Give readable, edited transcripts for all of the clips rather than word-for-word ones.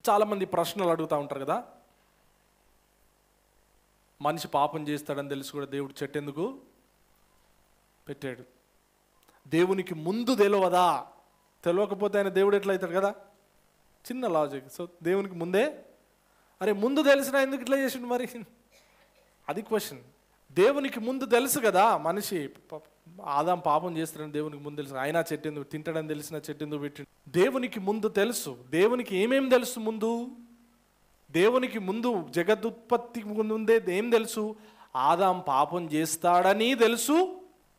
చాలామంది ప్రశ్నలు అడుగుతూ ఉంటారు కదా, మనిషి పాపం చేస్తాడని తెలిసి కూడా దేవుడు చెట్టు ఎందుకు పెట్టాడు? దేవునికి ముందు తెలియదా? తెలియకపోతే ఆయన దేవుడు ఎట్లా అవుతాడు కదా, చిన్న లాజిక్. సో దేవునికి ముందే, అరే ముందు తెలిసినా ఎందుకు ఇట్లా చేసిండు మరి? అది క్వశ్చన్. దేవునికి ముందు తెలుసు కదా, మనిషి ఆదాం పాపం చేస్తాడని దేవునికి ముందు తెలుసు, ఆయన చెట్టు ఎందుకు తింటాడని తెలిసిన చెట్టు ఎందుకు పెట్టిండు? దేవునికి ముందు తెలుసు. దేవునికి ఏమేం తెలుసు? ముందు దేవునికి ముందు జగదుత్పత్తికి ముందే ఏం తెలుసు? ఆదాం పాపం చేస్తాడని తెలుసు.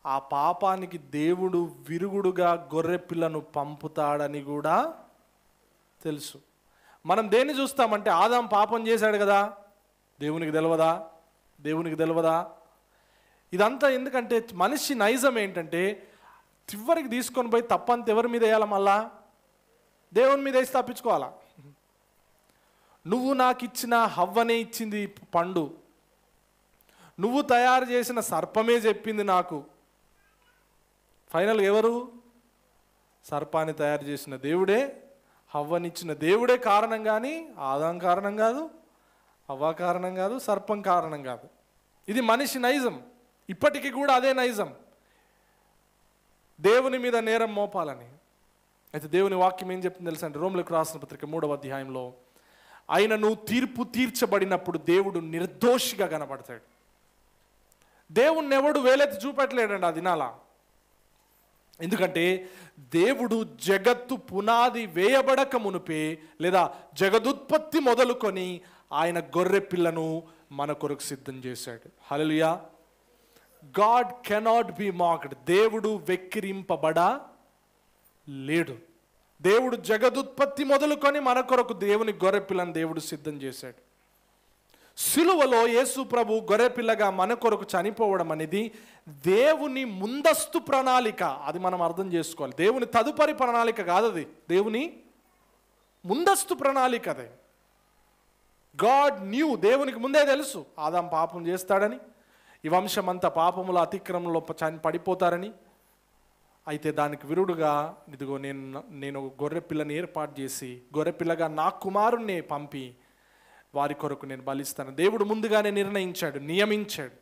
ఆ పాపానికి దేవుడు విరుగుడుగా గొర్రె పిల్లను పంపుతాడని కూడా తెలుసు. మనం దేన్ని చూస్తామంటే ఆదాం పాపం చేశాడు కదా, దేవునికి తెలియదా? దేవునికి తెలియదా? ఇదంతా ఎందుకంటే మనిషి నైజం ఏంటంటే చివరికి తీసుకొని పోయి తప్పంత ఎవరి మీద వేయాల? మళ్ళా దేవుని మీద వేసి తప్పించుకోవాలా? నువ్వు నాకు ఇచ్చిన హవ్వనే ఇచ్చింది పండు, నువ్వు తయారు చేసిన సర్పమే చెప్పింది నాకు. ఫైనల్ ఎవరు? సర్పాన్ని తయారు చేసిన దేవుడే, హవ్వనిచ్చిన దేవుడే కారణం, కానీ ఆదాం కారణం కాదు, హవ్వ కారణం కాదు, సర్పం కారణం కాదు. ఇది మనిషి నైజం. ఇప్పటికీ కూడా అదే నైజం, దేవుని మీద నేరం మోపాలని. అయితే దేవుని వాక్యం ఏం చెప్తుంది తెలుసా అంటే, రోమీయులకు రాసిన పత్రిక 3వ అధ్యాయంలో, ఆయనను తీర్పు తీర్చబడినప్పుడు దేవుడు నిర్దోషిగా కనబడతాడు. దేవుణ్ణి ఎవడు వేలెత్తి చూపెట్టలేడండి ఆ దినాల. ఎందుకంటే దేవుడు జగత్తు పునాది వేయబడక మునిపే, లేదా జగదుత్పత్తి మొదలుకొని ఆయన గొర్రె పిల్లను మన కొరకు సిద్ధం చేశాడు. Hallelujah. God cannot be mocked. దేవుడు వెక్కిరింపబడా లేడు. దేవుడు జగదుత్పత్తి మొదలుకొని మన కొరకు దేవుని గొర్రెపిల్లను దేవుడు సిద్ధం చేశాడు. సిలువలో యేసు ప్రభు గొర్రెపిల్లగా మన కొరకు చనిపోవడం అనేది దేవుని ముందస్తు ప్రణాళిక. అది మనం అర్థం చేసుకోవాలి. దేవుని తదుపరి ప్రణాళిక కాదు, అది దేవుని ముందస్తు ప్రణాళిక. అదే గాడ్ న్యూ. దేవునికి ముందే తెలుసు ఆదాం పాపం చేస్తాడని, ఈ వంశం అంతా పాపముల అతిక్రమంలో పడిపోతారని. అయితే దానికి విరుడుగా ఇదిగో నేను గొర్రె పిల్లని ఏర్పాటు చేసి గొర్రెపిల్లగా నా కుమారుణ్ణి పంపి వారి కొరకు నేను బలిస్తాను. దేవుడు ముందుగానే నిర్ణయించాడు, నియమించాడు.